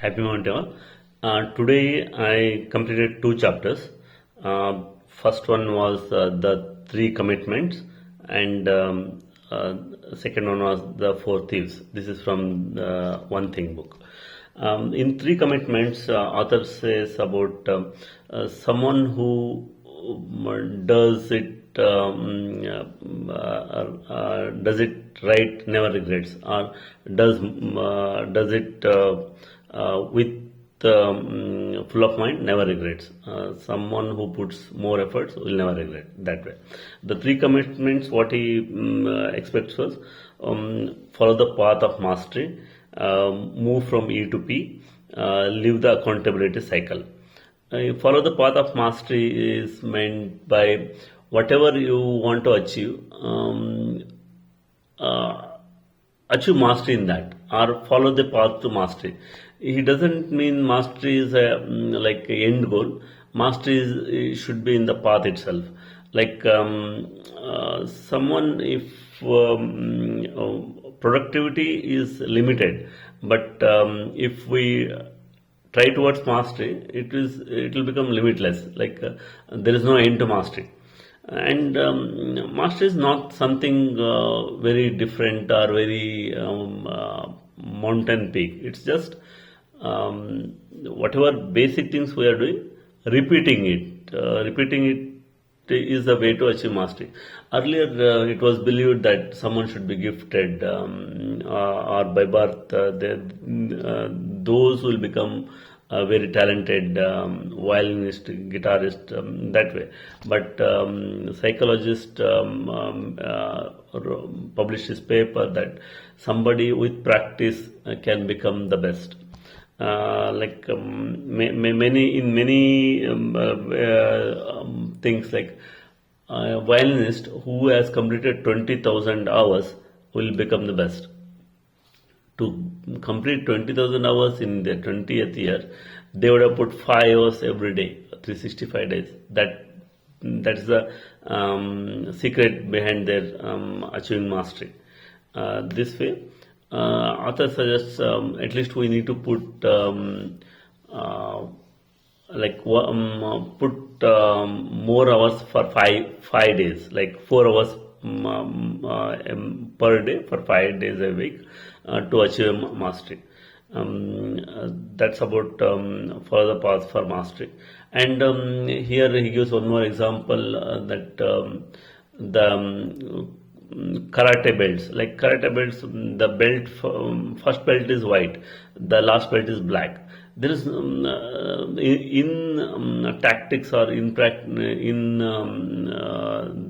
Happy Mountain. Today I completed two chapters. First one was the three commitments, and second one was the four thieves. This is from the One Thing book. In three commitments, author says about someone who does it right, never regrets, or does it with full of mind, never regrets. Someone who puts more efforts will never regret. That way, the three commitments what he expects was follow the path of mastery, move from E to P, live the accountability cycle. Follow the path of mastery is meant by whatever you want to achieve. Uh, Achieve mastery in that, or follow the path to mastery. He doesn't mean mastery is like a end goal. Mastery should be in the path itself. Like someone, if productivity is limited, but if we try towards mastery, it will become limitless. Like there is no end to mastery. And mastery is not something very different or very mountain peak. It's just whatever basic things we are doing, repeating it. Repeating it is the way to achieve mastery. Earlier, it was believed that someone should be gifted or by birth. Those will become a very talented violinist, guitarist, that way. But psychologist published his paper that somebody with practice can become the best. Like many in many things, like a violinist who has completed 20,000 hours will become the best. To complete 20,000 hours in their 20th year, they would have put 5 hours every day, 365 days. That's the secret behind their achieving mastery. This way, author suggests at least we need to put put more hours for five days, like 4 hours per day for 5 days a week to achieve mastery. That's about for the path for mastery. And here he gives one more example that the karate belts. Like karate belts, the first belt is white, the last belt is black. There is in tactics or in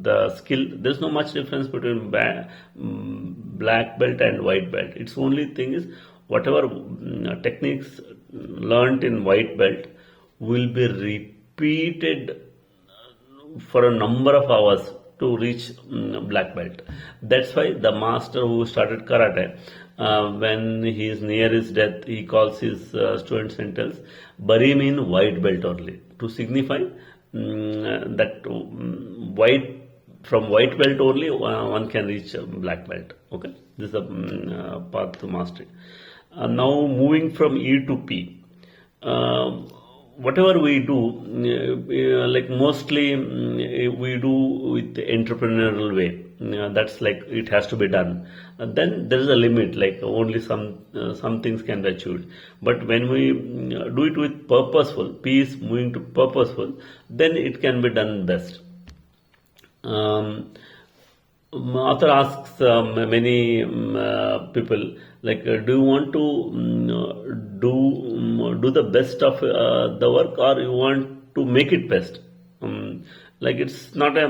the skill, there's no much difference between black belt and white belt. Its only thing is whatever techniques learned in white belt will be repeated for a number of hours to reach black belt. That's why the master who started karate, when he is near his death, he calls his students and tells, "Bury me in white belt only," to signify that white from white belt only one can reach black belt. Okay, this is the path to mastery. Now moving from E to P. Whatever we do, like mostly we do with the entrepreneurial way. That's like it has to be done. Then there is a limit, like only some things can be achieved. But when we do it with purposeful, P is moving to purposeful, then it can be done best. Author asks many people, like, do you want to do the best of the work, or you want to make it best? Like it's not a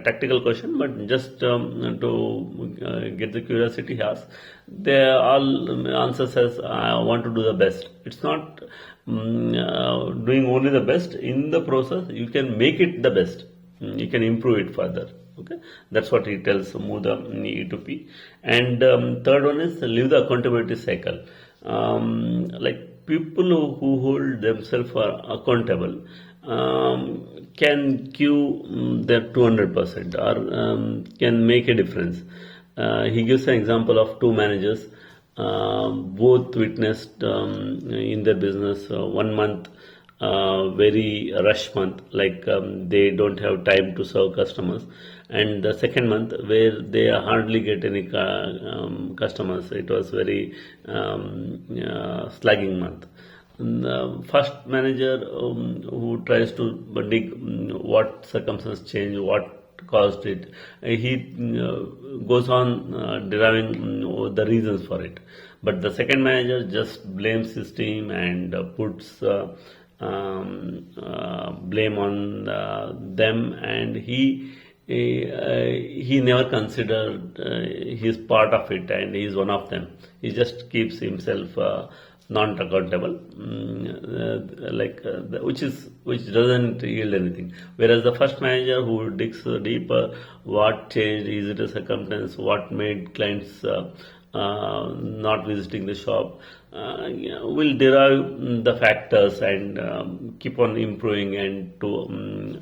tactical question, but just to get the curiosity he asks. They all answer says, I want to do the best. It's not doing only the best. In the process, you can make it the best. You can improve it further. Okay, that's what he tells. Move the E to P. And third one is live the accountability cycle. Like people who hold themselves accountable can give their 200% or can make a difference. He gives an example of two managers. both witnessed in their business 1 month very rush month, like they don't have time to serve customers, and the second month where they hardly get any customers. It was very slagging month. The first manager who tries to dig what circumstances change, what caused it, he goes on deriving the reasons for it. But the second manager just blames his team and puts blame on them, and he never considered his part of it, and he is one of them. He just keeps himself not accountable, which doesn't yield anything. Whereas the first manager who digs deeper, what changed, is it a circumstance, what made clients not visiting the shop, will derive the factors and keep on improving and to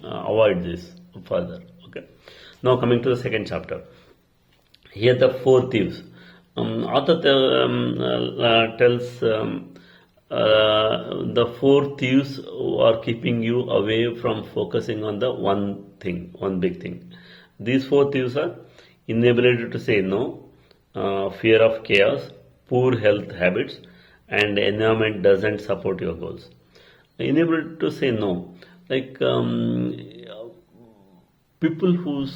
avoid this further. Okay. Now coming to the second chapter. Here the four thieves. Author tells the four thieves who are keeping you away from focusing on the one thing, one big thing. These four thieves are inability to say no, fear of chaos, poor health habits, and environment doesn't support your goals. Inability to say no, like people who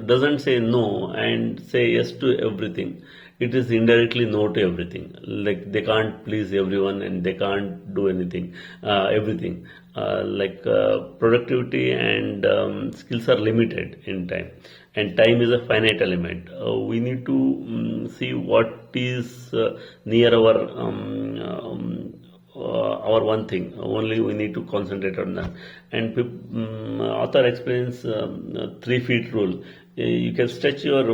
doesn't say no and say yes to everything, it is indirectly no to everything. Like they can't please everyone and they can't do anything, everything. Productivity and skills are limited in time, and time is a finite element. We need to see what is near our one thing. Only we need to concentrate on that. And author explains 3 feet rule. You can stretch your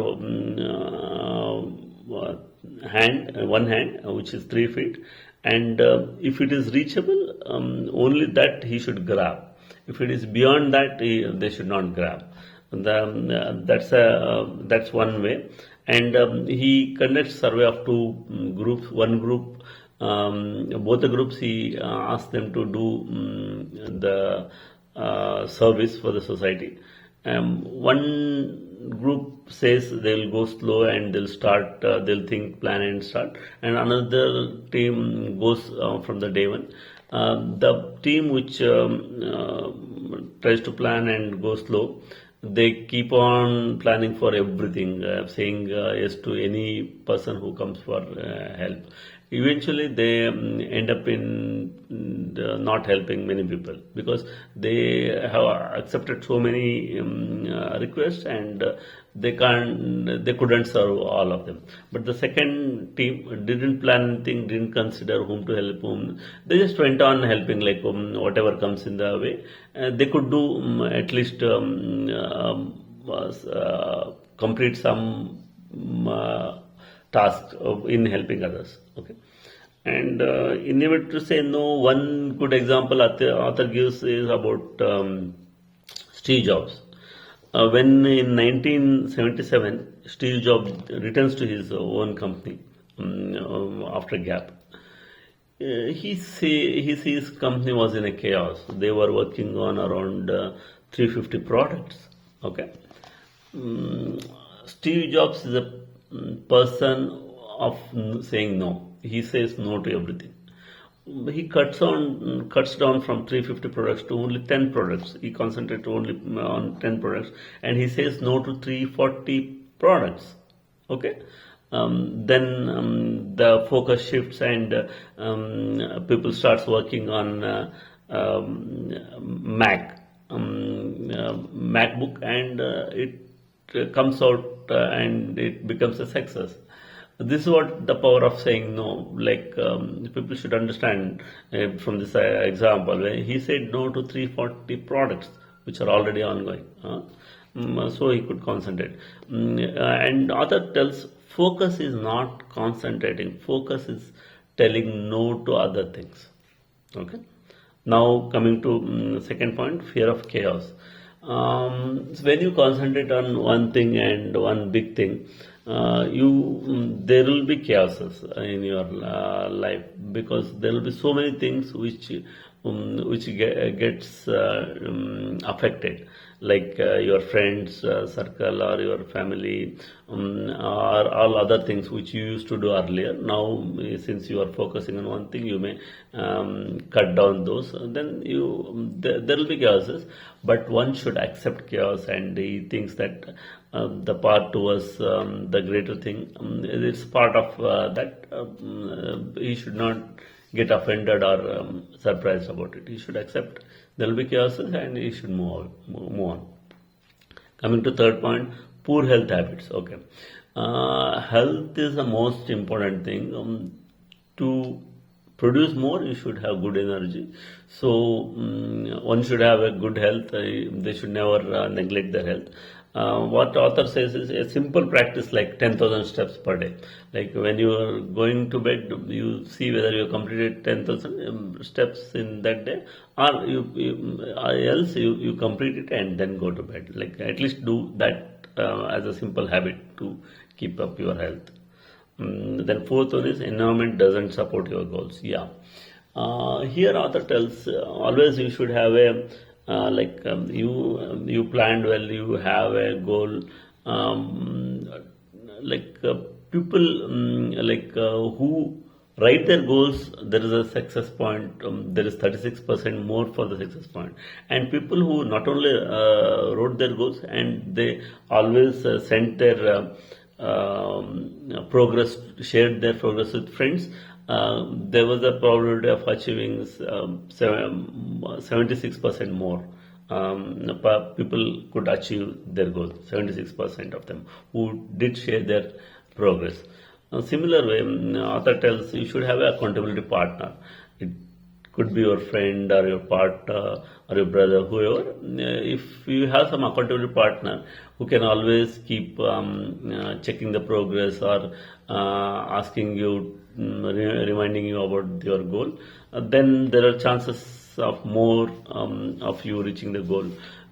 one hand, which is 3 feet, and if it is reachable, only that he should grab. If it is beyond that, they should not grab. That's one way. And he conducts survey of 2 groups. One group, both the groups, he asked them to do the service for the society. One group says they'll go slow and they'll think, plan and start, and another team goes from the day one. The team which tries to plan and go slow, they keep on planning for everything, saying yes to any person who comes for help. Eventually they end up in not helping many people, because they have accepted so many requests, and they couldn't serve all of them. But the second team didn't plan anything, didn't consider whom to help whom. They just went on helping, like whatever comes in the way. They could do at least complete some task in helping others. Okay. And in order to say no, one good example author gives is about Steve Jobs. When in 1977 Steve Jobs returns to his own company after a gap, he sees company was in a chaos. They were working on around 350 products. Okay. Steve Jobs is a person of saying no. He says no to everything. He cuts down from 350 products to only 10 products. He concentrates only on 10 products, and he says no to 340 products. Okay. Then the focus shifts, and people starts working on MacBook, and it comes out and it becomes a success. This is what the power of saying no. Like people should understand from this example. He said no to 340 products which are already ongoing, so he could concentrate. And author tells focus is not concentrating. Focus is telling no to other things. Okay. Now coming to second point, fear of chaos. So when you concentrate on one thing and one big thing, there will be chaoses in your life, because there will be so many things which gets affected, like your friends circle or your family, or all other things which you used to do earlier. Now, since you are focusing on one thing, you may cut down those. Then there will be chaoses, but one should accept chaos, and he thinks that the path towards the greater thing, it's part of that. He should not get offended or surprised about it. He should accept there will be chaoses, and he should move on. Coming to third point, poor health habits. Okay, health is the most important thing. To produce more, you should have good energy. So one should have a good health. They should never neglect their health. What author says is a simple practice like 10,000 steps per day. Like when you are going to bed, you see whether you completed 10,000 steps in that day, or else you complete it and then go to bed. Like at least do that as a simple habit to keep up your health. Then fourth one is environment doesn't support your goals. Yeah. Here author tells always you should have a you planned well, you have a goal. People who write their goals, there is a success point. There is 36% more for the success point. And people who not only wrote their goals, and they always sent their progress, shared their progress with friends, there was a probability of achieving 76% more. People could achieve their goals, 76% of them who did share their progress. Similar way, author tells you should have an accountability partner. It could be your friend or your partner or your brother, whoever. If you have some accountability partner who can always keep checking the progress or asking you, reminding you about your goal, then there are chances of more of you reaching the goal.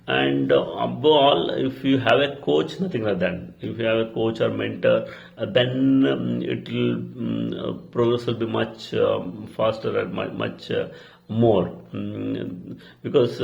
And above all, if you have a coach, nothing like that. If you have a coach or mentor, then it will progress will be much faster and much more, because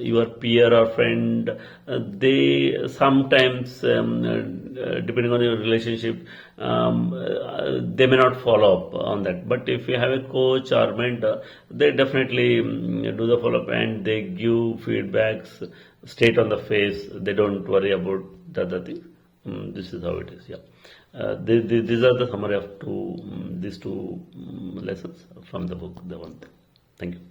your peer or friend, they sometimes, depending on your relationship, they may not follow up on that. But if you have a coach or mentor, they definitely do the follow up, and they give feedbacks straight on the face. They don't worry about the other things. This is how it is. Yeah. These are the summary of these two lessons from the book, the one thing. Thank you.